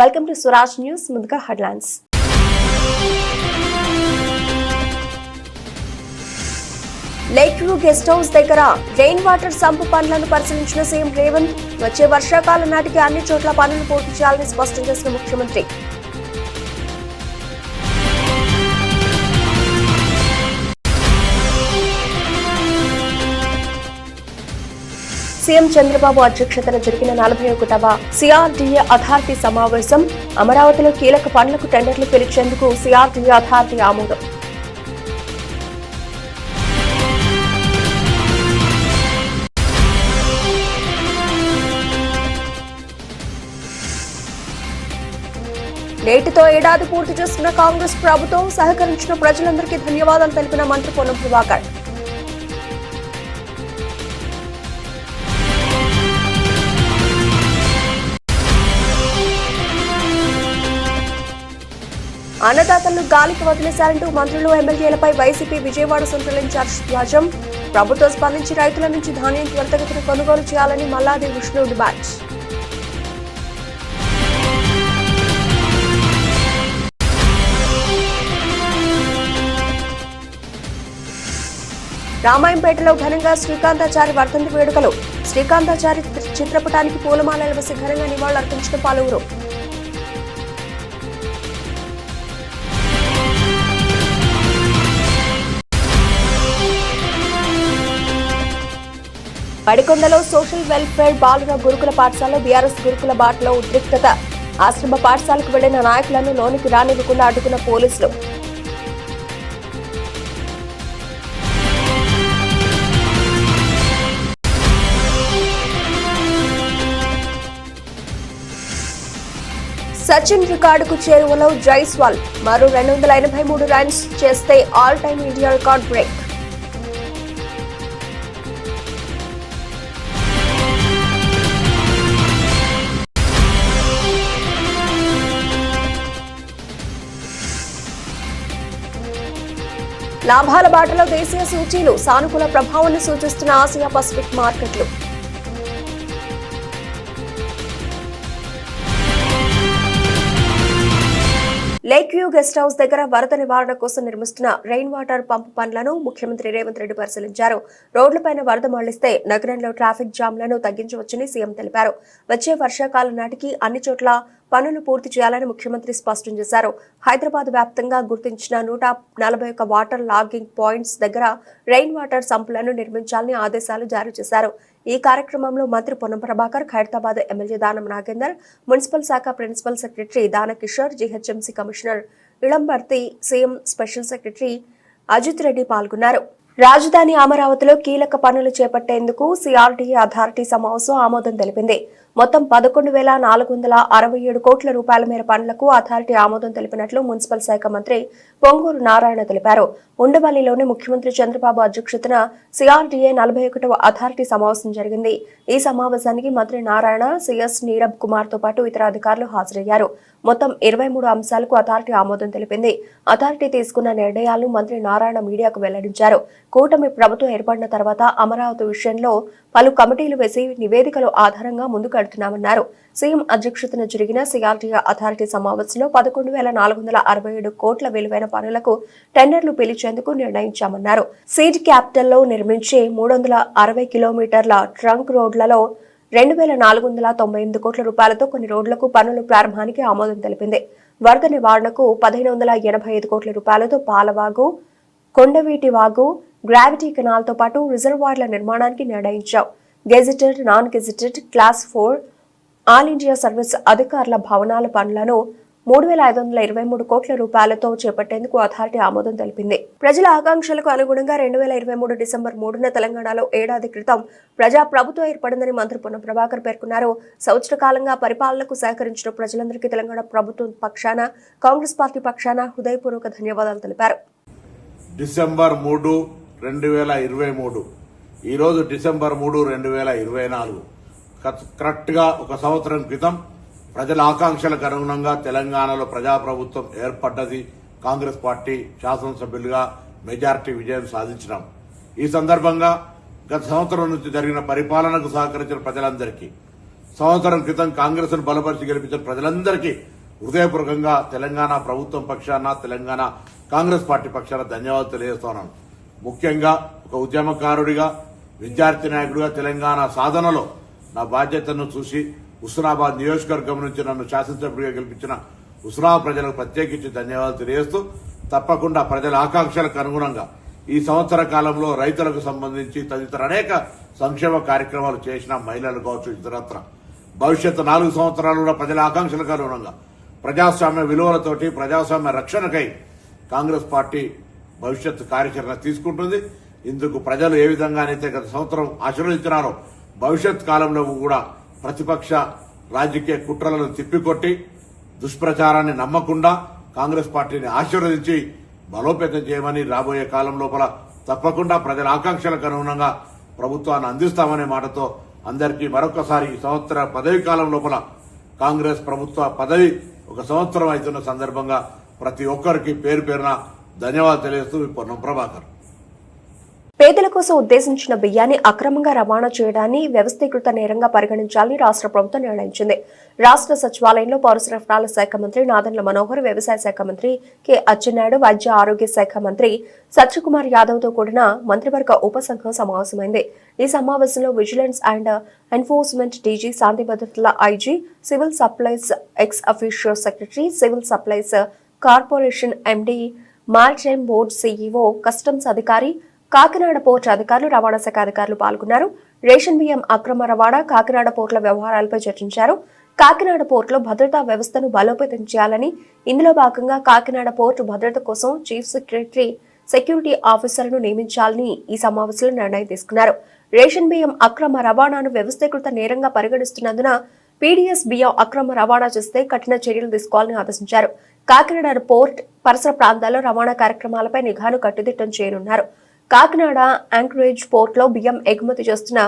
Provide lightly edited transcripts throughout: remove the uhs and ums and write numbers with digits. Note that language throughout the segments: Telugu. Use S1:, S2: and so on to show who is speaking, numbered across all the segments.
S1: Welcome to Swaraj news. ముందుగా headlines. Lake view guest house దగ్గర రెయిన్ వాటర్ సంపు పనులను పరిశీలించిన సీఎం రేవంత్. వచ్చే వర్షాకాలం నాటికి అన్ని చోట్ల పనులు పూర్తి చేయాలని స్పష్టం చేసిన ముఖ్యమంత్రి. సీఎం చంద్రబాబు అధ్యక్షతన జరిగిన 41వ సిఆర్డీఏ అథారిటీ సమావేశం. అమరావతిలో కీలక పనులకు టెండర్లు పిలిచేందుకు సిఆర్డీఏ అథారిటీ ఆమోదం. నేటితో ఏడాది పూర్తి చేస్తున్న కాంగ్రెస్ ప్రభుత్వం. సహకరించిన ప్రజలందరికీ ధన్యవాదాలు తెలిపిన మంత్రి పొన్నం ప్రభాకర్. అన్నదాతలను గాలికి వదిలేశారంటూ మంత్రులు ఎమ్మెల్యేలపై వైసీపీ విజయవాడ సెంట్రల్ ఇన్ఛార్జ్ ధ్వజం. ప్రభుత్వం స్పందించి రైతుల నుంచి ధాన్యం త్వరితగతిన కొనుగోలు చేయాలని మల్లాది విష్ణు డిమాండ్. రామాయంపేటలో ఘనంగా శ్రీకాంతాచారి వర్ధంతి వేడుకలు. శ్రీకాంతాచారి చిత్రపటానికి పూలమాలలు వేసి ఘనంగా నివాళులర్పించిన పలువురు. పడికొండలో సోషల్ వెల్ఫేర్ బాలుర గురుకుల పాఠశాలలో బీఆర్ఎస్ గురుకుల బాటలో ఉద్రిక్తత. ఆశ్రమ పాఠశాలకు వెళ్లిన నాయకులను లోనికి రానివ్వకుండా అడ్డుకున్న పోలీసులు. సచిన్ రికార్డుకు చేరువలో జైస్వాల్. మరో 283 రన్స్ చేస్తే all time India record break. లాభాల బాటలో దేశీయ సూచీలు. సానుకూల ప్రభావాన్ని సూచిస్తున్న ఆసియా పసిఫిక్ మార్కెట్లు. లేక్ వ్యూ గెస్ట్ హౌస్ దగ్గర వరద నివారణ కోసం నిర్మిస్తున్న రెయిన్ వాటర్ పంప్ పనులను ముఖ్యమంత్రి రేవంత్ రెడ్డి పరిశీలించారు. రోడ్లపైన వరద మళ్లిస్తే నగరంలో ట్రాఫిక్ జామ్లను తగ్గించవచ్చని సీఎం తెలిపారు. వచ్చే వర్షాకాలం నాటికి అన్ని చోట్ల పనులు పూర్తి చేయాలని ముఖ్యమంత్రి స్పష్టం చేశారు. హైదరాబాద్ వ్యాప్తంగా గుర్తించిన 141 వాటర్ లాగింగ్ పాయింట్స్ దగ్గర రెయిన్ వాటర్ సంపులను నిర్మించాలని ఆదేశాలు జారీ చేశారు. ఈ కార్యక్రమంలో మంత్రి పొన్నం ప్రభాకర్, ఖైరతాబాద్ ఎమ్మెల్యే దానం నాగేందర్, మున్సిపల్ శాఖ principal secretary Dana Kishore, GHMC commissioner Ilambarthi, CM special secretary Ajit Reddy పాల్గొన్నారు. రాజధాని అమరావతిలో కీలక పనులు చేపట్టేందుకు సిఆర్డీఏ అథారిటీ సమావేశం ఆమోదం తెలిపింది. మొత్తం 11,467 కోట్ల రూపాయల మేర పనులకు అథారిటీ ఆమోదం తెలిపినట్లు మున్సిపల్ శాఖ మంత్రి పొంగూరు నారాయణ తెలిపారు. ఉండవల్లిలోని ముఖ్యమంత్రి చంద్రబాబు అధ్యక్షతన సిఆర్డీఏ 41వ అథారిటీ సమావేశం జరిగింది. ఈ సమావేశానికి మంత్రి నారాయణ, సిఎస్ నీరబ్ కుమార్ తో పాటు ఇతర అధికారులు హాజరయ్యారు. మొత్తం 23 అంశాలకు అథారిటీ ఆమోదం తెలిపింది. అథారిటీ తీసుకున్న నిర్ణయాలను మంత్రి నారాయణ మీడియాకు వెల్లడించారు. కూటమి ప్రభుత్వం ఏర్పడిన తర్వాత అమరావతి విషయంలో పలు కమిటీలు వేసి నివేదికల ఆధారంగా ముందుకెడుతున్నామన్నారు. సీఎం అధ్యక్షతన జరిగిన సిఆర్డీఏ అథారిటీ సమావేశంలో 11,467 కోట్ల విలువైన పనులకు టెండర్లు పిలిచేందుకు నిర్ణయించామన్నారు. సీడ్ క్యాపిటల్లో నిర్మించే 360 కిలోమీటర్ల ట్రంక్ రోడ్లలో 2,498 కోట్ల రూపాయలతో కొన్ని రోడ్లకు పనుల ప్రారంభానికి ఆమోదం తెలిపింది. వరద నివారణకు 1,585 కోట్ల రూపాయలతో పాలవాగు, కొండవీటి వాగు, గ్రావిటీ కెనాల్తో పాటు రిజర్వాయర్ల నిర్మాణానికి నిర్ణయించాం. Gazetted, non gazetted, class 4 all India service అధికారుల భవనాల పనులను 3,523 కోట్ల రూపాయలతో చేపట్టేందుకు అథారిటీ ఆమోదం తెలిపింది. ప్రజల ఆకాంక్షలకు అనుగుణంగా 2023 డిసెంబర్ 3న తెలంగాణలో ఏడాది క్రితం ప్రజా ప్రభుత్వం ఏర్పడిందని మంత్రి పొన్నం ప్రభాకర్ పేర్కొన్నారు. సంవత్సర కాలంగా పరిపాలనకు సహకరించిన ప్రజలందరికీ తెలంగాణ ప్రభుత్వం పక్షాన, కాంగ్రెస్ పార్టీ పక్షాన హృదయపూర్వక ధన్యవాదాలు తెలిపారు.
S2: డిసెంబర్ 3, 2023 ఈరోజు డిసెంబర్ 3, 2024 కరెక్ట్ గా ఒక సంవత్సరం క్రితం ప్రజల ఆకాంక్షలకు అనుగుణంగా తెలంగాణలో ప్రజాప్రభుత్వం ఏర్పడ్డది. కాంగ్రెస్ పార్టీ శాసనసభ్యులుగా మెజార్టీ విజయం సాధించినాం. ఈ సందర్భంగా గత సంవత్సరం నుంచి జరిగిన పరిపాలనకు సహకరించిన ప్రజలందరికీ, సంవత్సరం క్రితం కాంగ్రెస్ ను బలపరిచి గెలిపించిన ప్రజలందరికీ హృదయపూర్వకంగా తెలంగాణ ప్రభుత్వం పక్షాన, తెలంగాణ కాంగ్రెస్ పార్టీ పక్షాన ధన్యవాదాలు తెలియజేస్తున్నాను. ముఖ్యంగా ఒక ఉద్యమకారుడిగా, విద్యార్థి నాయకుడిగా తెలంగాణ సాధనలో నా బాధ్యతను చూసి హుస్నాబాద్ నియోజకవర్గం నుంచి నన్ను శాసనసభ్యుడిగా గెలిపించిన హుస్నాబాద్ ప్రజలకు ప్రత్యేకించి ధన్యవాదాలు తెలియజేస్తూ, తప్పకుండా ప్రజల ఆకాంక్షలకు అనుగుణంగా ఈ సంవత్సర కాలంలో రైతులకు సంబంధించి తదితర అనేక సంక్షేమ కార్యక్రమాలు చేసిన మహిళలు కావచ్చు, ఇతరత్ర భవిష్యత్తు 4 సంవత్సరాలు కూడా ప్రజల ఆకాంక్షలకు అనుగుణంగా ప్రజాస్వామ్య విలువలతోటి ప్రజాస్వామ్య రక్షణకై కాంగ్రెస్ పార్టీ భవిష్యత్తు కార్యాచరణ తీసుకుంటుంది. ఇందుకు ప్రజలు ఏ విధంగానైతే గత సంవత్సరం ఆశీర్వదించినారో భవిష్యత్ కాలంలో కూడా ప్రతిపక్ష రాజకీయ కుట్రలను తిప్పికొట్టి దుష్ప్రచారాన్ని నమ్మకుండా కాంగ్రెస్ పార్టీని ఆశీర్వదించి బలోపేతం చేయమని రాబోయే కాలం లోపల తప్పకుండా ప్రజల ఆకాంక్షలకు అనుగుణంగా ప్రభుత్వాన్ని అందిస్తామనే మాటతో అందరికీ మరొకసారి ఈ సంవత్సర పదవి కాలం లోపల కాంగ్రెస్ ప్రభుత్వ పదవి 1 సంవత్సరం అవుతున్న సందర్భంగా ప్రతి ఒక్కరికి పేరు పేరున ధన్యవాదాలు తెలియజేస్తూ పొన్నం ప్రభాకర్.
S1: పేదల కోసం ఉద్దేశించిన బియ్యాన్ని అక్రమంగా రవాణా చేయడాన్ని వ్యవస్థీకృత నేరంగా పరిగణించాలని రాష్ట్ర ప్రభుత్వం నిర్ణయించింది. రాష్ట్ర సచివాలయంలో పౌర సరఫరాల శాఖ మంత్రి నాదెండ్ల మనోహర్, వ్యవసాయ శాఖ మంత్రి కె అచ్చెన్నాయుడు, వైద్య ఆరోగ్య శాఖ మంత్రి సత్యకుమార్ యాదవ్ తో కూడిన మంత్రివర్గ ఉపసంఘం సమావేశమైంది. ఈ సమావేశంలో విజిలెన్స్ అండ్ ఎన్ఫోర్స్మెంట్ డీజీ, శాంతి భద్రతల IG, civil supplies ex officio secretary, civil supplies corporation MD, maritime board CEO, customs అధికారి, కాకినాడ పోర్టు అధికారులు, రవాణా శాఖ అధికారులు పాల్గొన్నారు. రేషన్ బియ్యం అక్రమ రవాణా, కాకినాడ పోర్టుల వ్యవహారాలపై చర్చించారు. కాకినాడ పోర్టులో భద్రతా వ్యవస్థను బలోపేతం చేయాలని, ఇందులో భాగంగా కాకినాడ పోర్టు భద్రత కోసం చీఫ్ సెక్యూరిటీ ఆఫీసర్ను నియమించాలని ఈ సమావేశంలో నిర్ణయం తీసుకున్నారు. రేషన్ బియ్యం అక్రమ రవాణాను వ్యవస్థీకృత నేరంగా పరిగణిస్తున్నందున పీడీఎస్ బియ్యం అక్రమ రవాణా చేస్తే కఠిన చర్యలు తీసుకోవాలని ఆదేశించారు. కాకినాడ పోర్ట్ పరిసర ప్రాంతాల్లో రవాణా కార్యక్రమాలపై నిఘాను కట్టుదిట్టం చేయనున్నారు. కాకినాడ యాంకరేజ్ పోర్టులో బియ్యం ఎగుమతి చేస్తున్న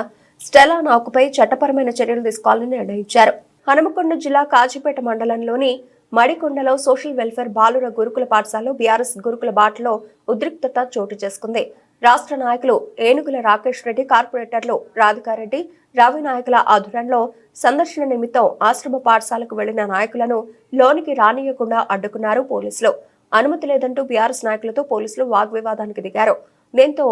S1: స్టెలా నౌకపై చట్టపరమైన చర్యలు తీసుకోవాలని నిర్ణయించారు. హనుమకొండ జిల్లా కాజీపేట మండలంలోని మడికొండలో సోషల్ వెల్ఫేర్ బాలుర గురుకుల పాఠశాలలో బీఆర్ఎస్ గురుకుల బాటలో ఉద్రిక్తత చోటు చేసుకుంది. రాష్ట్ర నాయకులు ఏనుగుల రాకేష్ రెడ్డి, కార్పొరేటర్లు రాధికారెడ్డి, రవి నాయకుల ఆధ్వర్యంలో సందర్శన నిమిత్తం ఆశ్రమ పాఠశాలకు వెళ్లిన నాయకులను లోనికి రానియకుండా అడ్డుకున్నారు పోలీసులు. అనుమతి లేదంటూ బీఆర్ఎస్ నాయకులతో పోలీసులు వాగ్వివాదానికి దిగారు. దీంతో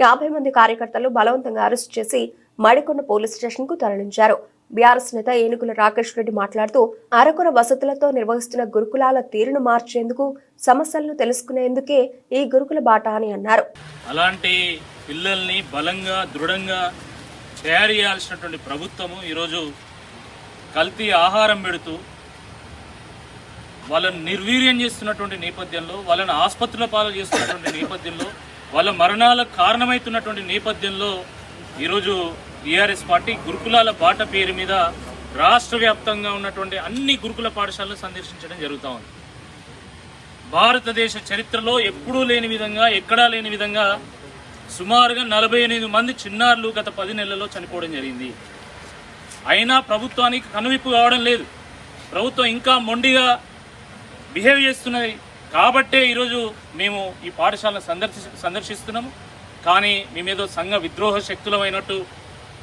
S1: 50 మంది కార్యకర్తలు బలవంతంగా అరెస్టు చేసి మడికొండ పోలీస్ స్టేషన్ కు తరలించారు. బీఆర్ఎస్ నేత ఏనుగుల రాకేష్ రెడ్డి మాట్లాడుతూ, అరకొర వసతులతో నిర్వహిస్తున్న గురుకులాల తీరును మార్చేందుకు, సమస్యలను తెలుసుకునేందుకే ఈ గురుకుల బాట అని అన్నారు.
S3: అలాంటి పిల్లల్ని బలంగా, దృఢంగా తయారు చేయాల్సినటువంటి ప్రభుత్వము ఈరోజు కల్తీ ఆహారం పెడుతూ వాళ్ళని నిర్వీర్యం చేస్తున్నటువంటి నేపథ్యంలో, వాళ్ళని ఆసుపత్రుల పాలు చేస్తున్నటువంటి నేపథ్యంలో, వాళ్ళ మరణాలకు కారణమవుతున్నటువంటి నేపథ్యంలో ఈరోజు టీఆర్ఎస్ పార్టీ గురుకులాల బాట పేరు మీద రాష్ట్ర వ్యాప్తంగా ఉన్నటువంటి అన్ని గురుకుల పాఠశాలను సందర్శించడం జరుగుతూ ఉంది. భారతదేశ చరిత్రలో ఎప్పుడూ లేని విధంగా, ఎక్కడా లేని విధంగా సుమారుగా 48 మంది చిన్నారులు గత 10 నెలల్లో చనిపోవడం జరిగింది. అయినా ప్రభుత్వానికి కనువిప్పు కావడం లేదు. ప్రభుత్వం ఇంకా మొండిగా బిహేవ్ చేస్తున్నది. కాబట్టే ఈరోజు మేము ఈ పాఠశాలను సందర్శిస్తున్నాము. కానీ మేమేదో సంఘ విద్రోహ శక్తులమైనట్టు,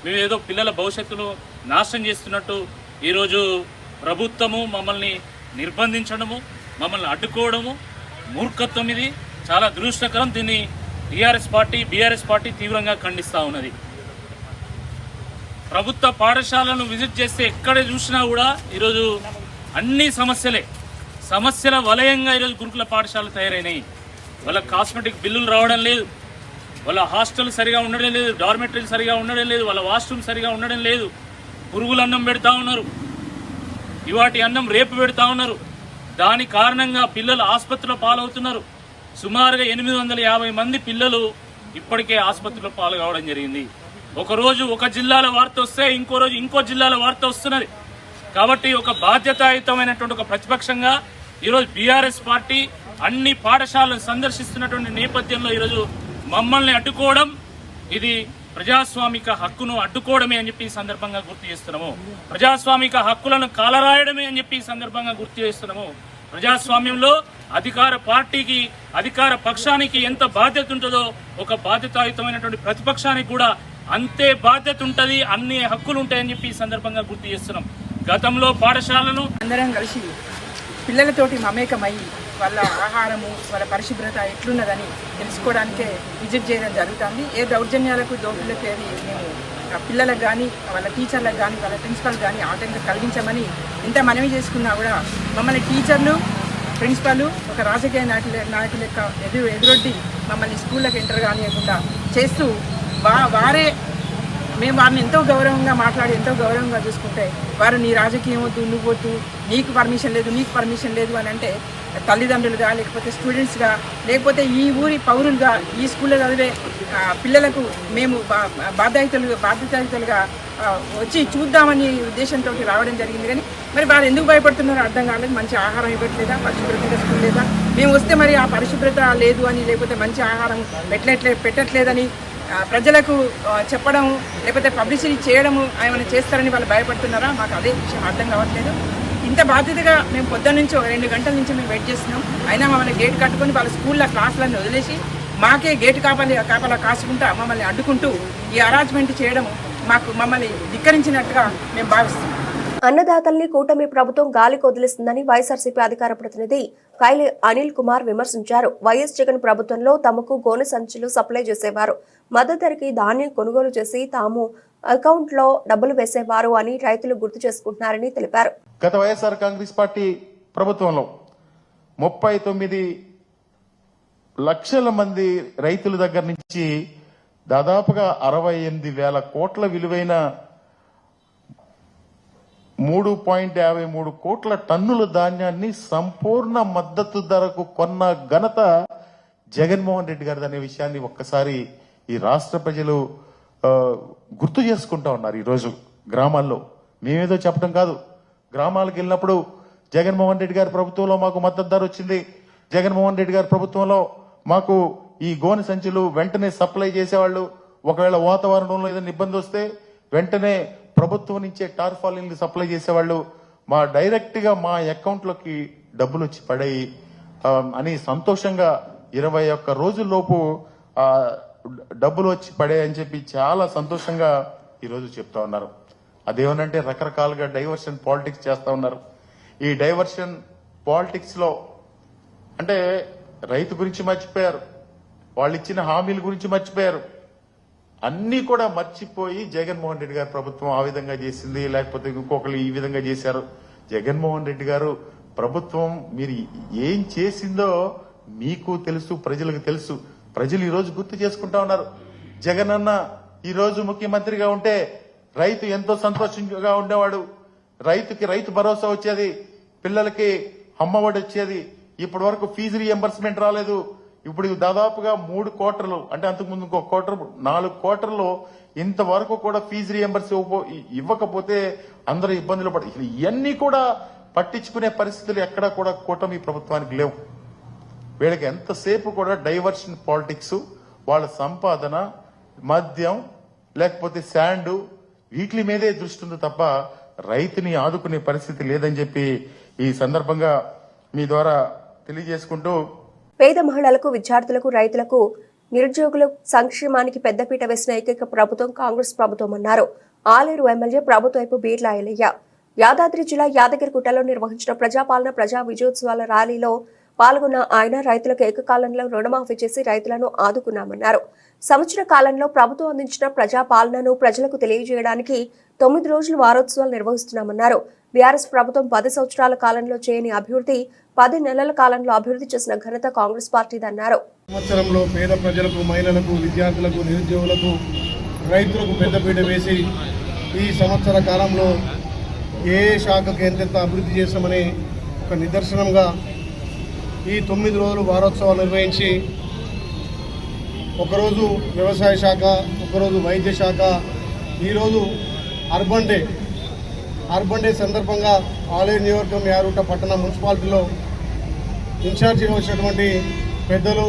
S3: మేమేదో పిల్లల భవిష్యత్తును నాశనం చేస్తున్నట్టు ఈరోజు ప్రభుత్వము మమ్మల్ని నిర్బంధించడము, మమ్మల్ని అడ్డుకోవడము మూర్ఖత్వం. ఇది చాలా దురదృష్టకరం. దీన్ని టీఆర్ఎస్ పార్టీ, బీఆర్ఎస్ పార్టీ తీవ్రంగా ఖండిస్తూ ఉన్నది. ప్రభుత్వ పాఠశాలను విజిట్ చేస్తే ఎక్కడ చూసినా కూడా ఈరోజు అన్ని సమస్యల వలయంగా ఈరోజు గురుకుల పాఠశాలలు తయారైనాయి. వాళ్ళ కాస్మెటిక్ బిల్లులు రావడం లేదు, వాళ్ళ హాస్టల్ సరిగా ఉండడం లేదు, డార్మెటరీలు సరిగా ఉండడం లేదు, వాళ్ళ వాష్రూమ్ సరిగా ఉండడం లేదు. పురుగుల అన్నం పెడతా ఉన్నారు, ఇవాటి అన్నం రేపు పెడతా ఉన్నారు. దాని కారణంగా పిల్లలు ఆసుపత్రిలో పాలవుతున్నారు. సుమారుగా 850 మంది పిల్లలు ఇప్పటికే ఆసుపత్రిలో పాలు కావడం జరిగింది. ఒకరోజు ఒక జిల్లాల వార్త వస్తే ఇంకో రోజు ఇంకో జిల్లాల వార్త వస్తున్నది. కాబట్టి ఒక బాధ్యతాయుతమైనటువంటి ఒక ప్రతిపక్షంగా ఈరోజు బీఆర్ఎస్ పార్టీ అన్ని పాఠశాలను సందర్శిస్తున్నటువంటి నేపథ్యంలో ఈరోజు మమ్మల్ని అడ్డుకోవడం, ఇది ప్రజాస్వామిక హక్కును అడ్డుకోవడమే అని చెప్పి ఈ సందర్భంగా గుర్తు చేస్తున్నాము. ప్రజాస్వామిక హక్కులను కాలరాయడమే అని చెప్పి ఈ సందర్భంగా గుర్తు చేస్తున్నాము. ప్రజాస్వామ్యంలో అధికార పార్టీకి, అధికార పక్షానికి ఎంత బాధ్యత ఉంటుందో ఒక బాధ్యతాయుతమైనటువంటి ప్రతిపక్షానికి కూడా అంతే బాధ్యత ఉంటుంది, అన్ని హక్కులు ఉంటాయని చెప్పి ఈ సందర్భంగా గుర్తు చేస్తున్నాం. గతంలో పాఠశాలను
S4: అందరం కలిసి పిల్లలతోటి మమేకమై వాళ్ళ ఆహారము వాళ్ళ పరిశుభ్రత ఎట్లున్నదని తెలుసుకోవడానికే విజిట్ చేయడం జరుగుతుంది. ఏ దౌర్జన్యాలకు దోపిడీలకు ఏది మేము పిల్లలకు కానీ వాళ్ళ టీచర్లకు కానీ వాళ్ళ ప్రిన్సిపల్ కానీ ఆటంకం కలిగించమని ఎంత మనవి చేసుకున్నా కూడా మమ్మల్ని టీచర్లు ప్రిన్సిపల్ ఒక రాజకీయ నాయకుల లెక్క ఎదురొడ్డి మమ్మల్ని స్కూళ్ళకి ఎంటర్ కానివ్వకుండా చేస్తూ వారే మేము వారిని ఎంతో గౌరవంగా మాట్లాడి ఎంతో గౌరవంగా చూసుకుంటే వారు నీ రాజకీయం వద్దు, నువ్వు వద్దు, నీకు పర్మిషన్ లేదు అని అంటే తల్లిదండ్రులుగా లేకపోతే స్టూడెంట్స్గా లేకపోతే ఈ ఊరి పౌరులుగా ఈ స్కూల్లో చదివే పిల్లలకు మేము బాధ్యతలుగా వచ్చి చూద్దామని ఉద్దేశంతో రావడం జరిగింది. కానీ మరి వారు ఎందుకు భయపడుతున్నారో అర్థం కాలేదు. మంచి ఆహారం ఇవ్వట్లేదా, పరిశుభ్రతగా స్కూల్ లేదా, మేము వస్తే మరి ఆ పరిశుభ్రత లేదు అని లేకపోతే మంచి ఆహారం పెట్టట్లేదని ప్రజలకు చెప్పడం లేకపోతే పబ్లిసిటీ చేయడము ఏమైనా చేస్తారని వాళ్ళు భయపడుతున్నారా, మాకు అదే విషయం అర్థం కావట్లేదు. ఇంత బాధ్యతగా మేము పొద్దున్న నుంచి 2 గంటల నుంచి మేము వెయిట్ చేస్తున్నాం. అయినా మమ్మల్ని గేట్ కట్టుకొని వాళ్ళ స్కూల్లో క్లాసులన్నీ వదిలేసి మాకే గేటు కాపలా కాసుకుంటా మమ్మల్ని అడ్డుకుంటూ ఈ అరేంజ్మెంట్ చేయడం మమ్మల్ని ధిక్కరించినట్టుగా మేము భావిస్తున్నాం.
S1: అన్నదాతల్ని కూటమి ప్రభుత్వం గాలికి వదిలిస్తుందని వైఎస్ఆర్సీపీ అధికార ప్రతినిధి కైలి అనిల్ కుమార్ విమర్శించారు. వైఎస్ జగన్ ప్రభుత్వంలో తమకు గోనె సంచులు సప్లై చేసేవారు, మద్దతు ధరకి ధాన్యం కొనుగోలు చేసి తాము అకౌంట్లో డబ్బులు వేసేవారు అని రైతులు గుర్తు చేసుకుంటున్నారని తెలిపారు.
S5: గత వైఎస్ఆర్ కాంగ్రెస్ పార్టీ ప్రభుత్వంలో 39 లక్షల మంది రైతుల దగ్గర నుంచి దాదాపుగా 68,000 కోట్ల విలువైన 3.53 కోట్ల టన్నుల ధాన్యాన్ని సంపూర్ణ మద్దతు ధరకు కొన్న ఘనత జగన్మోహన్ రెడ్డి గారిది అనే విషయాన్ని ఒక్కసారి ఈ రాష్ట్ర ప్రజలు గుర్తు చేసుకుంటా ఉన్నారు. ఈరోజు గ్రామాల్లో మేమేదో చెప్పడం కాదు, గ్రామాలకు వెళ్ళినప్పుడు జగన్మోహన్ రెడ్డి గారి ప్రభుత్వంలో మాకు మద్దతు ధర వచ్చింది, జగన్మోహన్ రెడ్డి గారి ప్రభుత్వంలో మాకు ఈ గోనె సంచులు వెంటనే సప్లై చేసేవాళ్ళు, ఒకవేళ వాతావరణంలో ఏదైనా ఇబ్బంది వస్తే వెంటనే ప్రభుత్వం నుంచే టార్పాలిన్లు సప్లై చేసేవాళ్ళు, మా డైరెక్ట్ గా మా అకౌంట్ లోకి డబ్బులు వచ్చి పడాయి అని సంతోషంగా 21 రోజుల్లోపు డబ్బులు వచ్చి పడాయని చెప్పి చాలా సంతోషంగా ఈరోజు చెప్తా ఉన్నారు. అదేమనంటే రకరకాలుగా డైవర్షన్ పాలిటిక్స్ చేస్తా ఉన్నారు. ఈ డైవర్షన్ పాలిటిక్స్ లో అంటే రైతు గురించి మర్చిపోయారు, వాళ్ళు ఇచ్చిన హామీల గురించి మర్చిపోయారు, అన్ని కూడా మర్చిపోయి జగన్మోహన్ రెడ్డి గారి ప్రభుత్వం ఆ విధంగా చేసింది, లేకపోతే ఇంకొకరు ఈ విధంగా చేశారు. జగన్మోహన్ రెడ్డి గారు ప్రభుత్వం మీరు ఏం చేసిందో మీకు తెలుసు, ప్రజలకు తెలుసు. ప్రజలు ఈ రోజు గుర్తు చేసుకుంటా ఉన్నారు. జగన్ అన్న ఈ రోజు ముఖ్యమంత్రిగా ఉంటే రైతు ఎంతో సంతోషంగా ఉండేవాడు, రైతుకి రైతు భరోసా వచ్చేది, పిల్లలకి అమ్మఒడి వచ్చేది. ఇప్పటి వరకు ఫీజు రీఎంబర్స్మెంట్ రాలేదు. ఇప్పుడు దాదాపుగా 3 క్వార్టర్లు అంటే అంతకుముందు ఇంకో క్వార్టర్ 4 క్వార్టర్లు ఇంతవరకు కూడా ఫీజు రీఎంబర్స్ ఇవ్వకపోతే అందరూ ఇబ్బందులు పడి ఇవన్నీ కూడా పట్టించుకునే పరిస్థితులు ఎక్కడా కూడా కూటమి ప్రభుత్వానికి లేవు. వీళ్ళకి ఎంతసేపు కూడా డైవర్షన్ పాలిటిక్స్, వాళ్ళ సంపాదన, మద్యం లేకపోతే శాండ్ వీటి మీదే దృష్టి ఉంది తప్ప రైతుని ఆదుకునే పరిస్థితి లేదని చెప్పి ఈ సందర్భంగా మీ ద్వారా తెలియజేసుకుంటూ,
S1: పేద మహిళలకు, విద్యార్థులకు, రైతులకు, నిరుద్యోగుల సంక్షేమానికి పెద్దపీట వేసిన ఏకైక ప్రభుత్వం కాంగ్రెస్ ప్రభుత్వం అన్నారు. ఆలేరు ఎమ్మెల్యే ప్రభుత్వపు బీర్లా ఎల్లయ్య యాదాద్రి జిల్లా యాదగిరిగుట్టలో నిర్వహించిన ప్రజాపాలన ప్రజా విజయోత్సవాల ర్యాలీలో పాల్గొన్న ఆయన రైతులకు ఏకకాలంలో రుణమాఫీ చేసి రైతులను ఆదుకున్నామన్నారు. సంవత్సర కాలంలో ప్రభుత్వం అందించిన ప్రజాపాలనను ప్రజలకు తెలియజేయడానికి 9 రోజులు వారోత్సవాలు నిర్వహిస్తున్నామన్నారు. బీఆర్ఎస్ ప్రభుత్వం 10 సంవత్సరాల కాలంలో చేయని అభివృద్ధి 10 నెలల కాలంలో అభివృద్ధి చేసిన ఘనత కాంగ్రెస్ పార్టీదన్నారు.
S6: సంవత్సరంలో పేద ప్రజలకు, మహిళలకు, విద్యార్థులకు, నిరుద్యోగులకు, రైతులకు పెద్దపీట వేసి ఈ సంవత్సర కాలంలో ఏ శాఖకు ఎంతెంత అభివృద్ధి చేశామని ఒక నిదర్శనంగా ఈ 9 రోజులు వారోత్సవాలు నిర్వహించి ఒకరోజు వ్యవసాయ శాఖ, ఒకరోజు వైద్య శాఖ, ఈరోజు అర్బన్ డే సందర్భంగా ఆలేరు నియోజకవర్గం యారుట పట్టణ మున్సిపాలిటీలో ఇన్ఛార్జిగా వచ్చినటువంటి పెద్దలు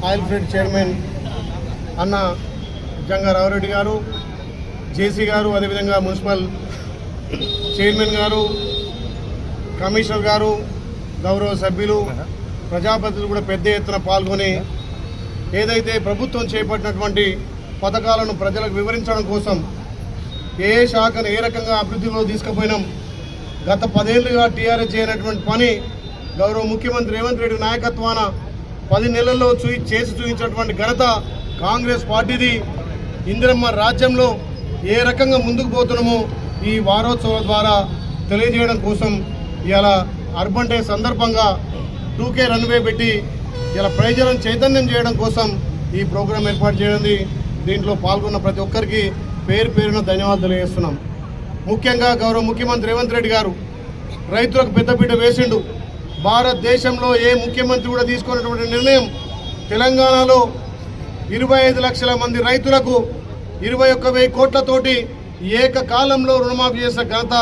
S6: ఆయిల్ ఫెడ్ చైర్మన్ అన్న జంగారావురెడ్డి గారు, జేసీ గారు, అదేవిధంగా మున్సిపల్ చైర్మన్ గారు, కమిషనర్ గారు, గౌరవ సభ్యులు, ప్రజాప్రతినిధులు కూడా పెద్ద ఎత్తున పాల్గొని ఏదైతే ప్రభుత్వం చేపట్టినటువంటి పథకాలను ప్రజలకు వివరించడం కోసం ఏ శాఖను ఏ రకంగా అభివృద్ధిలో తీసుకుపోయినాం. గత 10 ఏళ్లుగా టీఆర్ఎస్ చేయనటువంటి పని గౌరవ ముఖ్యమంత్రి రేవంత్ రెడ్డి నాయకత్వాన 10 నెలల్లో చేసి చూపించినటువంటి ఘనత కాంగ్రెస్ పార్టీది. ఇందిరమ్మ రాజ్యంలో ఏ రకంగా ముందుకు పోతున్నామో ఈ వారోత్సవాల ద్వారా తెలియజేయడం కోసం ఇవాళ అర్బన్ డే సందర్భంగా 2K రన్వే పెట్టి ఇలా ప్రజలను చైతన్యం చేయడం కోసం ఈ ప్రోగ్రాం ఏర్పాటు చేయడం. దీంట్లో పాల్గొన్న ప్రతి ఒక్కరికి పేరు పేరున ధన్యవాదాలు తెలియజేస్తున్నాం. ముఖ్యంగా గౌరవ ముఖ్యమంత్రి రేవంత్ రెడ్డి గారు రైతులకు పెద్దపీట వేసిండు. భారతదేశంలో ఏ ముఖ్యమంత్రి కూడా తీసుకున్నటువంటి నిర్ణయం. తెలంగాణలో 25 లక్షల మంది రైతులకు 21,000 కోట్లతోటి ఏకకాలంలో రుణమాఫీ చేసిన ఘనత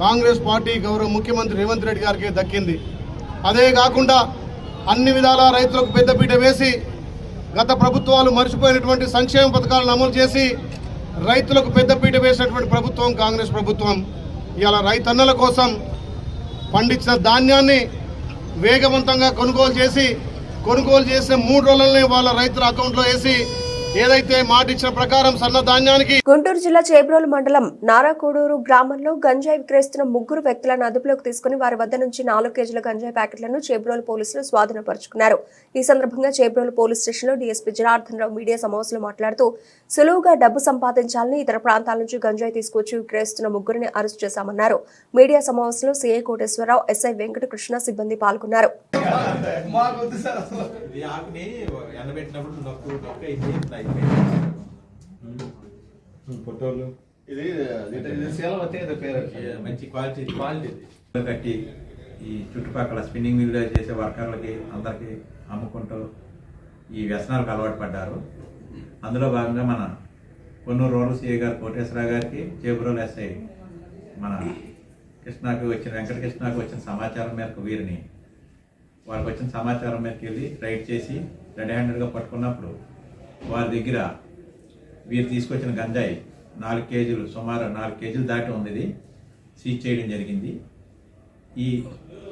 S6: కాంగ్రెస్ పార్టీ గౌరవ ముఖ్యమంత్రి రేవంత్ రెడ్డి గారికి దక్కింది. అదే కాకుండా అన్ని విధాలా రైతులకు పెద్దపీట వేసి గత ప్రభుత్వాలు మర్చిపోయినటువంటి సంక్షేమ పథకాలను అమలు చేసి రైతులకు పెద్దపీట వేసినటువంటి ప్రభుత్వం కాంగ్రెస్ ప్రభుత్వం. ఇవాళ రైతన్నల కోసం పండించిన ధాన్యాన్ని వేగవంతంగా కొనుగోలు చేసే 3 రోజులనే వాళ్ళ రైతుల అకౌంట్లో వేసి ఏదైతే మాట ఇచ్చిన ప్రకారం సన్న ధాన్యానికి.
S1: గుంటూరు జిల్లా చేబ్రోలు మండలం నారాకోడూరు గ్రామంలో గంజాయి విక్రయిస్తున్న 3 వ్యక్తులను అదుపులోకి తీసుకుని వారి వద్ద నుంచి 4 కేజీల గంజాయి ప్యాకెట్లను చేబ్రోలు పోలీసులు స్వాధీనపరుచుకున్నారు. ఈ సందర్భంగా చేబ్రోలు పోలీస్ స్టేషన్లో డీఎస్పీ జనార్దన్ రావు మీడియా సమావేశంలో మాట్లాడుతూ సులువుగా డబ్బు సంపాదించాలని ఇతర ప్రాంతాల నుంచి గంజాయి తీసుకొచ్చి విక్రయిస్తున్న 3 అరెస్ట్ చేశామన్నారు. మీడియా సమావేశంలో సీఐ కోటేశ్వరరావు, ఎస్ఐ వెంకటకృష్ణ సిబ్బంది పాల్గొన్నారు.
S7: మంచి క్వాలిటీ కట్టి ఈ చుట్టుపక్కల స్పిన్నింగ్ మిల్ చేసే వర్కర్లకి అందరికి అమ్ముకుంటూ ఈ వ్యసనాలకు అలవాటు పడ్డారు. అందులో భాగంగా మన కొన్నూరు రూరల్ సిఐ గారు కోటేశ్వరరావు గారికి, చేబ్రోలు ఎస్ఐ మన వెంకటకృష్ణకు వచ్చిన సమాచారం మేరకు వాళ్ళకి వచ్చిన సమాచారం మేరకు వెళ్ళి రైడ్ చేసి రెడ్ హ్యాండెడ్గా పట్టుకున్నప్పుడు వారి దగ్గర వీరు తీసుకొచ్చిన గంజాయి 4 కేజీలు, సుమారు 4 కేజీలు దాటి ఉంది. ఇది సీజ్ చేయడం జరిగింది. ఈ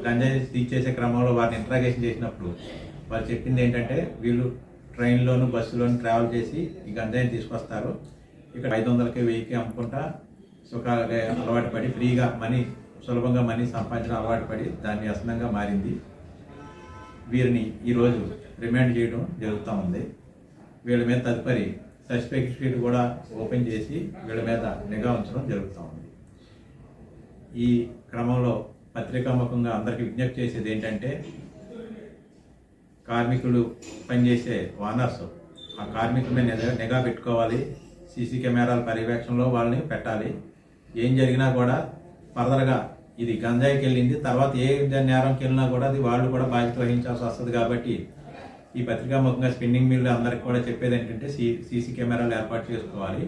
S7: గంజాయి సీజ్ చేసే క్రమంలో వారిని ఇంట్రాగేషన్ చేసినప్పుడు వారు చెప్పింది ఏంటంటే వీళ్ళు ట్రైన్లోను బస్సులోను ట్రావెల్ చేసి ఈ గంజాయిని తీసుకొస్తారు. ఇక్కడ 500కి 1000కి అమ్ముకుంటా సుఖాలుగా అలవాటు పడి ఫ్రీగా సులభంగా మనీ సంపాదించడం అలవాటు పడి దాన్ని వ్యసనంగా మారింది. వీరిని ఈరోజు రిమాండ్ చేయడం జరుగుతూ ఉంది. వీళ్ళ మీద తదుపరి సస్పెక్ట్ షీట్ కూడా ఓపెన్ చేసి వీళ్ళ మీద నిఘా ఉంచడం జరుగుతూ ఉంది. ఈ క్రమంలో పత్రికాముఖంగా అందరికీ విజ్ఞప్తి చేసేది ఏంటంటే కార్మికులు పనిచేసే ఓనర్స్ ఆ కార్మికుల మీద నిఘా పెట్టుకోవాలి. సీసీ కెమెరాల పర్యవేక్షణలో వాళ్ళని పెట్టాలి. ఏం జరిగినా కూడా ఫర్దర్గా ఇది గంజాయికి వెళ్ళింది, తర్వాత ఏ నేరంకి వెళ్ళినా కూడా అది వాళ్ళు కూడా బాధ్యత వహించాల్సి వస్తుంది. కాబట్టి ఈ పత్రికాముఖంగా స్పిన్నింగ్ మిల్ అందరికి కూడా చెప్పేది ఏంటంటే సీసీ కెమెరాలు ఏర్పాటు చేసుకోవాలి.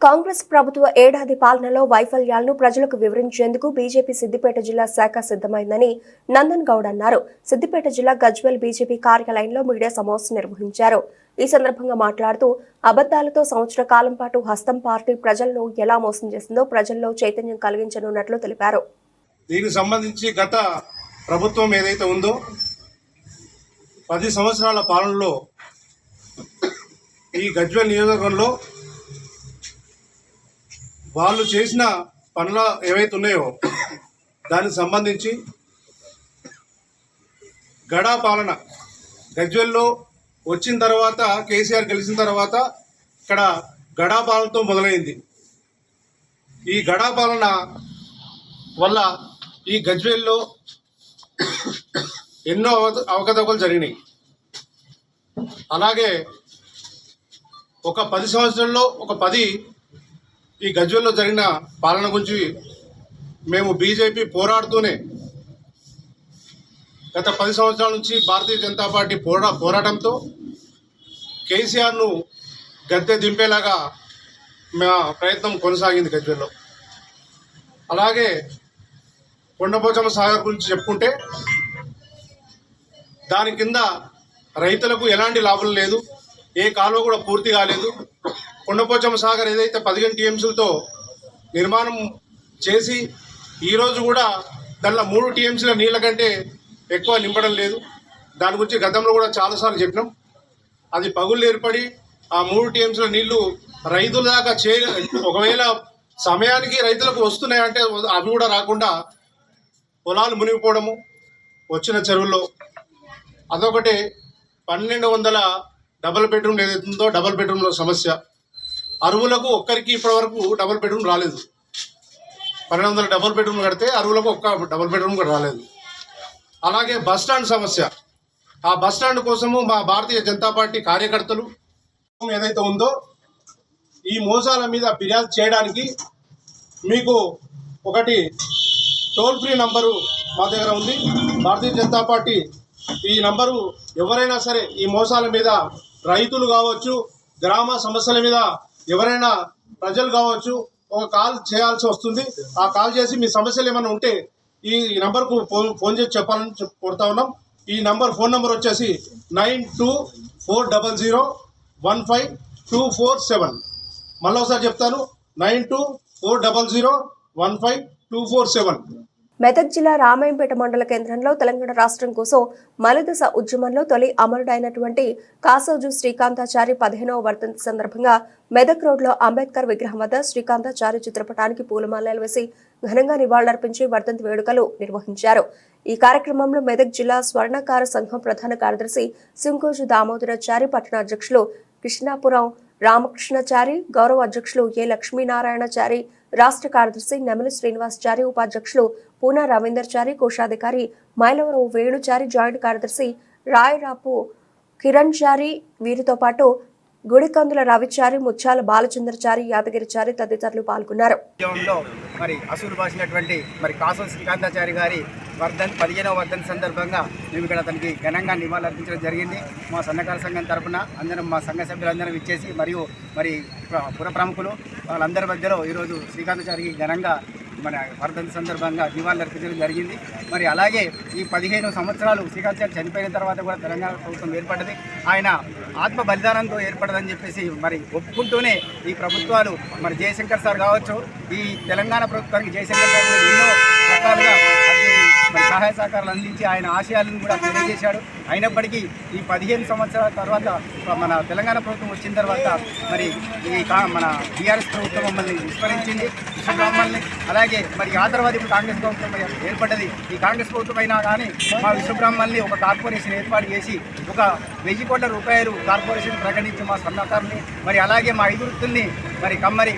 S1: కాంగ్రెస్ ప్రభుత్వ ఏడాది పాలనలో వైఫల్యాలను ప్రజలకు వివరించేందుకు బీజేపీ సిద్దిపేట జిల్లా శాఖ సిద్ధమైందని నందన్ గౌడ్ అన్నారు. సిద్దిపేట జిల్లా గజ్వేల్ బీజేపీ కార్యాలయంలో మీడియా సమావేశం నిర్వహించారు. ఈ సందర్భంగా మాట్లాడుతూ అబద్దాలతో సంవత్సర కాలం పాటు హస్తం పార్టీ ప్రజలను ఎలా మోసం చేసిందో ప్రజల్లో చైతన్యం కలిగించనున్నట్లు తెలిపారు.
S6: దీనికి సంబంధించి గత ప్రభుత్వం ఏదైతే ఉందో 10 సంవత్సరాల పాలనలో ఈ గజ్వేల్ నియోజకవర్గంలో వాళ్ళు చేసిన పనులు ఏవైతే ఉన్నాయో దానికి సంబంధించి గడా పాలన గజ్వేల్లో వచ్చిన తర్వాత కేసీఆర్ గెలిచిన తర్వాత ఇక్కడ గడా పాలనతో మొదలైంది. ఈ గడా పాలన వల్ల ఈ గజ్వేల్లో ఎన్నో అవకతవకలు జరిగినాయి. అలాగే ఒక 10 సంవత్సరాల్లో ఒక 10 ఈ గజ్వేల్లో జరిగిన పాలన గురించి మేము బీజేపీ పోరాడుతూనే గత 10 సంవత్సరాల నుంచి భారతీయ జనతా పార్టీ పోరాటంతో కేసీఆర్ను గద్దె దింపేలాగా మా ప్రయత్నం కొనసాగింది గజ్వేల్లో. అలాగే కొండపోచమ్మ సాగర్ గురించి చెప్పుకుంటే దాని కింద రైతులకు ఎలాంటి లాభం లేదు, ఏ కాలువ కూడా పూర్తి కాలేదు. కొండపోచమ్మ సాగర్ ఏదైతే 15 టీఎంసీలతో నిర్మాణం చేసి ఈరోజు కూడా దానిలో 3 టీఎంసీల నీళ్ళ కంటే ఎక్కువ నింపడం లేదు. దాని గురించి గతంలో కూడా చాలాసార్లు చెప్పినాం. అది పగుళ్ళు ఏర్పడి ఆ 3 టీఎంసీల నీళ్లు రైతుల దాకా ఒకవేళ సమయానికి రైతులకు వస్తున్నాయంటే అవి కూడా రాకుండా పొలాలు మునిగిపోవడము వచ్చిన చెరువుల్లో. అదొకటి 1200 డబుల్ బెడ్రూమ్ ఏదైతుందో డబుల్ బెడ్రూమ్లో సమస్య. అరువులకు ఒక్కరికి ఇప్పటివరకు డబుల్ బెడ్రూమ్ రాలేదు. 1200 డబుల్ బెడ్రూమ్ కడితే అరువులకు ఒక్క డబుల్ బెడ్రూమ్ కూడా రాలేదు. అలాగే బస్టాండ్ సమస్య. ఆ బస్టాండ్ కోసము మా భారతీయ జనతా పార్టీ కార్యకర్తలు ఏదైతే ఉందో ఈ మోసాల మీద ఫిర్యాదు చేయడానికి మీకు ఒకటి టోల్ ఫ్రీ నంబరు మా దగ్గర ఉంది. భారతీయ జనతా పార్టీ ఈ నంబరు ఎవరైనా సరే ఈ మోసాల మీద రైతులు కావచ్చు, గ్రామ సమస్యల మీద ఎవరైనా ప్రజలు కావచ్చు ఒక కాల్ చేయాల్సి వస్తుంది. ఆ కాల్ చేసి మీ సమస్యలు ఏమైనా ఉంటే ఈ నంబర్కు ఫోన్ చేసి చెప్పాలని కోరుతా ఉన్నాం. ఈ ఫోన్ నంబర్ వచ్చేసి 9240152447. మళ్ళీ ఒకసారి చెప్తాను, 9240152447.
S1: మెదక్ జిల్లా రామాయంపేట మండల కేంద్రంలో తెలంగాణ రాష్ట్రం కోసం మలిదశ ఉద్యమంలో తొలి అమరుడైనటువంటి కాసోజు శ్రీకాంతాచారి 15వ వర్ధంతి సందర్భంగా మెదక్ రోడ్లో అంబేద్కర్ విగ్రహం వద్ద శ్రీకాంతాచారి చిత్రపటానికి పూలమాలలు వేసి ఘనంగా నివాళులర్పించి వర్ధంతి వేడుకలు నిర్వహించారు. ఈ కార్యక్రమంలో మెదక్ జిల్లా స్వర్ణకార సంఘం ప్రధాన కార్యదర్శి సింకోజు దామోదరాచారి, పట్టణ అధ్యక్షులు కృష్ణాపురం రామకృష్ణచారి, గౌరవ అధ్యక్షులు ఏ లక్ష్మీనారాయణచారి, రాష్ట్ర కార్యదర్శి నెమలి శ్రీనివాసచారి, ఉపాధ్యక్షులు పూనా రవీందర్చారి, కోశాధికారి మైలవరం వేణుచారి, జాయింట్ కార్యదర్శి రాయరాపు కిరణ్ చారి, వీరితో పాటు గుడికందుల రవిచారి, ముత్యాల బాలచంద్రచారి, యాదగిరిచారి తదితరులు పాల్గొన్నారు.
S8: మరి అసూలు బాసినటువంటి కాసోజు శ్రీకాంతాచారి గారి 15వ వర్ధంతి సందర్భంగా మేము ఇక్కడ అతనికి ఘనంగా నివాళులు అర్పించడం జరిగింది. మా సన్నకార సంఘం తరఫున అందరం మా సంఘ సభ్యులందరం ఇచ్చేసి మరియు పుర ప్రముఖులు వాళ్ళందరి మధ్యలో ఈరోజు శ్రీకాంతాచారికి ఘనంగా మన వర్ధంతి సందర్భంగా నివాళులు అర్పించడం జరిగింది. మరి అలాగే ఈ 15 సంవత్సరాలు శ్రీకాంతాచారి చనిపోయిన తర్వాత కూడా తెలంగాణ ప్రభుత్వం ఏర్పడ్డది. ఆయన ఆత్మ బలిదానంతో ఏర్పడదని చెప్పేసి మరి ఒప్పుకుంటూనే ఈ ప్రభుత్వాలు మరి జయశంకర్ సార్ కావచ్చు, ఈ తెలంగాణ ప్రభుత్వానికి జయశంకర్ సార్ ఎన్నో రకాలుగా మరి సహాయ సహకారాలు అందించి ఆయన ఆశయాలను కూడా తెలియజేశాడు. అయినప్పటికీ ఈ 15 సంవత్సరాల తర్వాత మన తెలంగాణ ప్రభుత్వం వచ్చిన తర్వాత మరి మన టీఆర్ఎస్ ప్రభుత్వం మమ్మల్ని విస్మరించింది, విశ్వబ్రాహ్మణ్ని. అలాగే మరి ఆ తర్వాత ఇప్పుడు కాంగ్రెస్ ప్రభుత్వం ఏర్పడ్డది. ఈ కాంగ్రెస్ ప్రభుత్వం అయినా కానీ మా విశ్వబ్రాహ్మణ్ని ఒక కార్పొరేషన్ ఏర్పాటు చేసి ఒక 1000 కోట్ల రూపాయలు కార్పొరేషన్ ప్రకటించి మా స్వర్ణకారుని మరి అలాగే మా 5 వృత్తుల్ని మరి కమ్మరి,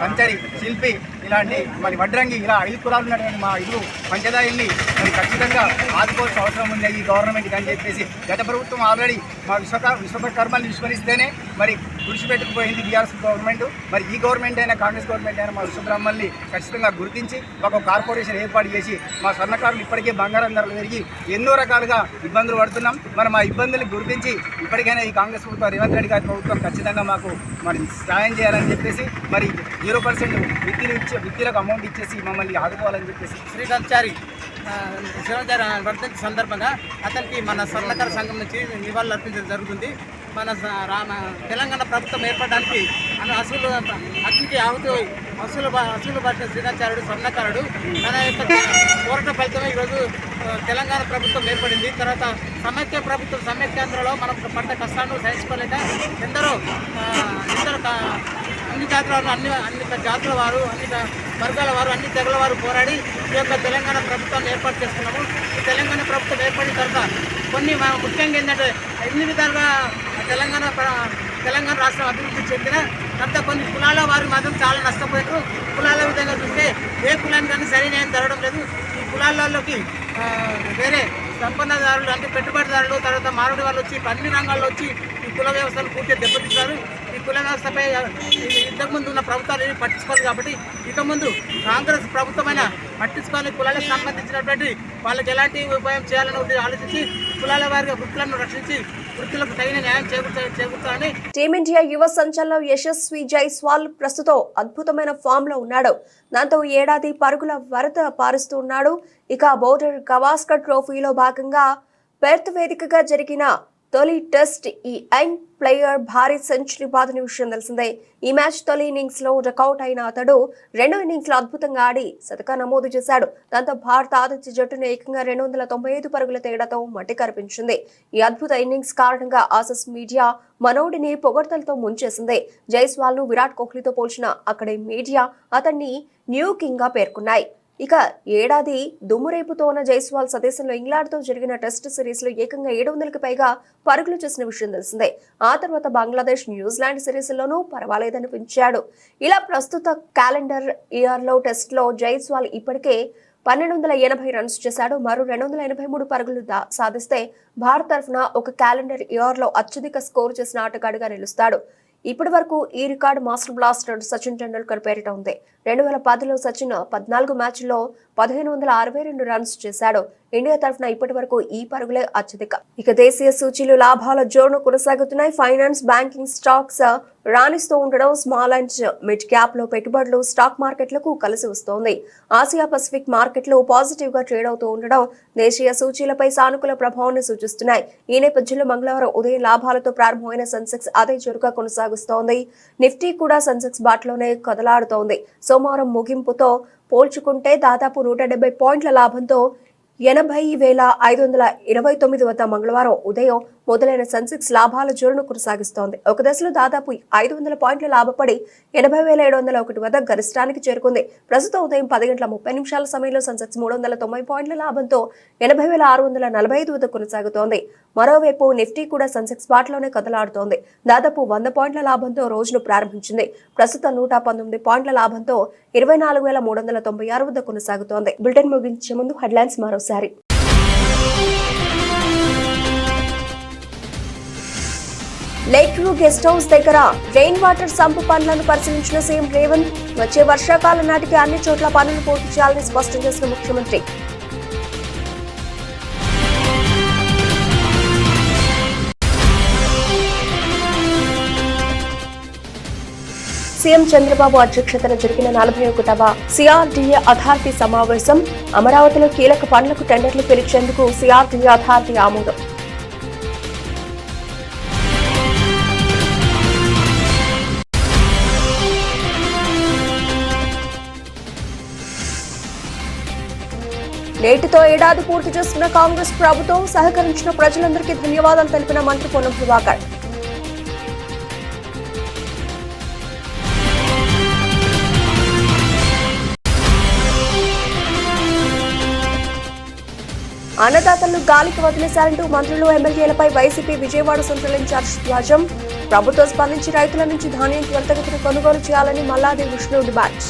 S8: పంచరి, శిల్పి ఇలాంటి మరి వడ్రంగి ఇలా 5 కులాలు ఉన్నటువంటి మా 5 పంచదారుల్ని మరి ఖచ్చితంగా ఆదుకోవాల్సిన అవసరం ఉంది ఈ గవర్నమెంట్కి అని చెప్పేసి గత ప్రభుత్వం ఆల్రెడీ మా విశ్వకర్మల్ని విస్మరిస్తేనే మరి తుడిచిపెట్టుకుపోయింది బీఆర్ఎస్ గవర్నమెంట్. మరి ఈ గవర్నమెంట్ అయినా కాంగ్రెస్ గవర్నమెంట్ అయినా మా విశ్వబ్రాహ్మణ్ని ఖచ్చితంగా గుర్తించి ఒక కార్పొరేషన్ ఏర్పాటు చేసి మా స్వర్ణకారులు ఇప్పటికే బంగారం ధరలు పెరిగి ఎన్నో రకాలుగా ఇబ్బందులు పడుతున్నాం. మరి మా ఇబ్బందులు గుర్తించి ఇప్పటికైనా ఈ కాంగ్రెస్ ప్రభుత్వం రేవంత్ రెడ్డి గారి ప్రభుత్వం ఖచ్చితంగా మాకు మరి సాయం చేయాలని చెప్పేసి మరి 0% విత్తులకు అమౌంట్ ఇచ్చేసి మమ్మల్ని ఆదుకోవాలని చెప్పేసి శ్రీకాంతాచారి వర్ధంతి సందర్భంగా అతనికి మన స్వర్ణకార సంఘం నుంచి నివాళులు అర్పించడం జరుగుతుంది. మన తెలంగాణ ప్రభుత్వం ఏర్పడడానికి అసలు అగ్నికి అసలు పట్టిన శ్రీకాంతాచార్యుడు స్వర్ణకారుడు తన యొక్క పోరాట ఫలితమే ఈరోజు తెలంగాణ ప్రభుత్వం ఏర్పడింది. తర్వాత సమైక్యాంధ్రలో మనం పడ్డ కష్టాలను సహించుకోలేక ఎందరో అన్ని జాతుల వారు అన్ని జాతుల వారు అన్ని వర్గాల వారు అన్ని తెగల వారు పోరాడి ఈ యొక్క తెలంగాణ ప్రభుత్వాన్ని ఏర్పాటు చేసుకున్నాము. ఈ తెలంగాణ ప్రభుత్వం ఏర్పడిన తర్వాత కొన్ని ముఖ్యంగా ఏంటంటే 8 విధాలుగా తెలంగాణ రాష్ట్రం అభివృద్ధి చెందిన తర్వాత కొన్ని కులాల వారు మాత్రం చాలా నష్టపోయారు. కులాల విధంగా చూస్తే ఏ కులానికి కానీ సరైన న్యాయం జరగడం లేదు. ఈ కులాలలోకి వేరే సంపన్నదారులు అంటే పెట్టుబడిదారులు తర్వాత మారుడి వాళ్ళు వచ్చి అన్ని రంగాల్లో వచ్చి ఈ కుల వ్యవస్థను పూర్తిగా దెబ్బతీశారు. ఈ కుల వ్యవస్థపై ఇంతకుముందు ఉన్న ప్రభుత్వాలు ఏమి పట్టించుకోవాలి కాబట్టి ఇక ముందు కాంగ్రెస్ ప్రభుత్వమైన పట్టించుకోవాలి. కులాలకు సంబంధించినటువంటి వాళ్ళకి ఎలాంటి ఉపాయం చేయాలని ఆలోచించి కులాల వారిగా వృత్తులను రక్షించి వృత్తులకు తగిన న్యాయం చేకూర్చాలని
S1: టీమిండియా యువ సంచలనం యశస్వి జైస్వాల్ ప్రస్తుతం అద్భుతమైన ఫామ్ లో ఉన్నాడు. దాంతో ఈ ఏడాది పరుగుల వరద పారుస్తూ ఉన్నాడు. ఇక బోర్డర్ గవాస్కర్ ట్రోఫీలో భాగంగా పెర్త్ వేదికగా జరిగిన తొలి టెస్ట్ ఈ యంగ్ ప్లేయర్ భారీ సెంచరీ బాదిన విషయం తెలిసిందే. ఈ మ్యాచ్ తొలి ఇన్నింగ్స్ లో డకౌట్ అయిన అతడు రెండో ఇన్నింగ్స్ లో అద్భుతంగా ఆడి శతక నమోదు చేశాడు. దాంతో భారత ఆతిథ్య జట్టును ఏకంగా 295 పరుగుల తేడాతో మట్టి కనిపించింది. ఈ అద్భుత ఇన్నింగ్స్ కారణంగా ఆసీస్ మీడియా మనోడిని పొగడ్తలతో ముంచేసింది. జైస్వాల్ ను విరాట్ కోహ్లీతో పోల్చిన అక్కడి మీడియా అతన్ని న్యూ కింగ్ గా పేర్కొన్నాయి. ఇక ఏడాది దుమ్మురేపుతో ఉన్న జైస్వాల్ స్వదేశంలో ఇంగ్లాండ్తో జరిగిన టెస్ట్ సిరీస్ లో ఏకంగా 700కి పైగా పరుగులు చేసిన విషయం తెలిసిందే. ఆ తర్వాత బంగ్లాదేశ్, న్యూజిలాండ్ సిరీస్లోనూ పర్వాలేదనిపించాడు. ఇలా ప్రస్తుత క్యాలెండర్ ఇయర్ లో టెస్ట్ లో జైస్వాల్ ఇప్పటికే 1280 రన్స్ చేశాడు. మరో 283 పరుగులు సాధిస్తే భారత్ తరఫున ఒక క్యాలెండర్ ఇయర్ లో అత్యధిక స్కోర్ చేసిన ఆటగాడిగా నిలుస్తాడు. ఇప్పటి వరకు ఈ record master blaster Sachin Tendulkar పేరిట ఉంది. 2010లో సచిన్ 14 మ్యాచ్ల్లో 1562 రన్స్ చేశాడు. ఇండియా తరఫున ఇప్పటి వరకు ఈ పరుగులే అత్యధిక. ఇక దేశీయ సూచీలు లాభాల జోరును కొనసాగుతున్నాయి. ఫైనాన్స్, బ్యాంకింగ్, స్టాక్స్ రాణిస్తూ ఉండడం, స్మాల్ అండ్ మిడ్ క్యాప్ లో పెట్టుబడులు స్టాక్ మార్కెట్లకు కలిసి వస్తోంది. ఆసియా పసిఫిక్ మార్కెట్లు పాజిటివ్ గా ట్రేడ్ అవుతూ ఉండడం దేశీయ సూచీలపై సానుకూల ప్రభావాన్ని సూచిస్తున్నాయి. ఈ నేపథ్యంలో మంగళవారం ఉదయం లాభాలతో ప్రారంభమైన సెన్సెక్స్ అదే జోరుగా కొనసాగుతోంది. నిఫ్టీ కూడా సెన్సెక్స్ బాటలోనే కదలాడుతోంది. సోమవారం ముగింపుతో పోల్చుకుంటే దాదాపు 170 పాయింట్ల లాభంతో 80,529 వద్ద మంగళవారం ఉదయం మొదలైన సెన్సెక్స్ లాభాల జోరును కొనసాగిస్తోంది. ఒక దశలో దాదాపు 500 పాయింట్ల లాభపడి 80,701 వద్ద గరిష్టానికి చేరుకుంది. ప్రస్తుతం ఉదయం 10:30 సమయంలో సెన్సెక్స్ 390 పాయింట్ల లాభంతో 80,645 వద్ద కొనసాగుతోంది. మరోవైపు నిఫ్టీ కూడా సెన్సెక్స్ బాటలోనే కదలాడుతోంది. దాదాపు 100 పాయింట్ల లాభంతో రోజును ప్రారంభించింది. ప్రస్తుతం 119 పాయింట్ల లాభంతో 24,396 వద్ద కొనసాగుతోంది. బులెటిన్ ముగించే ముందు హెడ్లైన్స్ మరోసారి. లేక్ వ్యూ గెస్ట్ హౌస్ దగ్గర రెయిన్ వాటర్ సంపు పనులను పరిశీలించిన సీఎం రేవంత్. వచ్చే వర్షాకాలం నాటికి అన్ని చోట్ల పనులు పూర్తి చేయాలని స్పష్టం చేసిన ముఖ్యమంత్రి. సీఎం చంద్రబాబు అధ్యక్షతన జరిగిన 41వ సిఆర్డీఏ అథారిటీ సమావేశం. అమరావతిలో కీలక పనులకు టెండర్లు పిలిచేందుకు సిఆర్డీఏ అథారిటీ ఆమోదం. నేటితో ఏడాది పూర్తి చేస్తున్న కాంగ్రెస్ ప్రభుత్వం సహకరించిన ప్రజలందరికీ ధన్యవాదాలు తెలిపిన మంత్రి పొన్నం ప్రభాకర్. అన్నదాతలను గాలికి వదిలేశారంటూ మంత్రులు, ఎమ్మెల్యేలపై వైసీపీ విజయవాడ సెంట్రల్ ఇన్ఛార్జ్ ధ్వజం. ప్రభుత్వం స్పందించి రైతుల నుంచి ధాన్యం త్వరితగతిన కొనుగోలు చేయాలని మల్లాది విష్ణు డిమాండ్.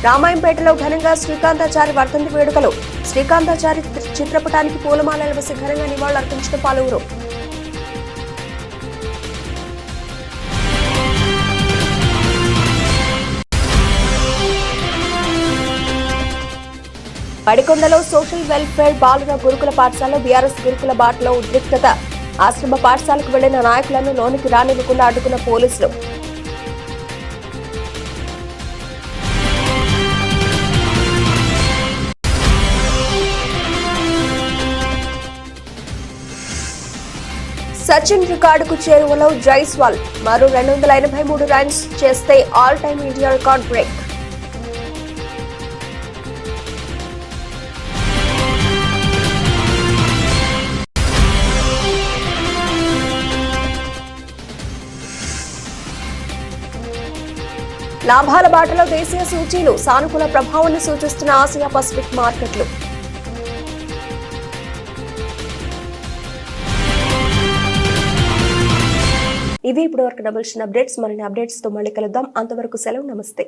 S1: రామాయంపేటలో ఘనంగా శ్రీకాంతాచారి వర్ధంతి వేడుకలు. శ్రీకాంతాచారి చిత్రపటానికి పూలమాలలు వేసి ఘనంగా నివాళులర్పించిన పలువురు. పడికొండలో సోషల్ వెల్ఫేర్ బాలుర గురుకుల పాఠశాలలో బీఆర్ఎస్ గురుకుల బాటలో ఉద్రిక్తత. ఆశ్రమ పాఠశాలకు వెళ్లిన నాయకులను లోనికి రానివ్వకుండా అడ్డుకున్న పోలీసులు. సచిన్ రికార్డుకు చేరువలో జైస్వాల్. మరో 283 రన్స్ చేస్తే all time India record break. లాభాల బాటలో దేశీయ సూచీలు. సానుకూల ప్రభావాన్ని సూచిస్తున్న ఆసియా పసిఫిక్ మార్కెట్లు. ఇవి ఇప్పటివరకు డబుల్ అప్డేట్స్. మరిన్ని అప్డేట్స్ తో మళ్ళీ కలుద్దాం. అంతవరకు సెలవు. నమస్తే.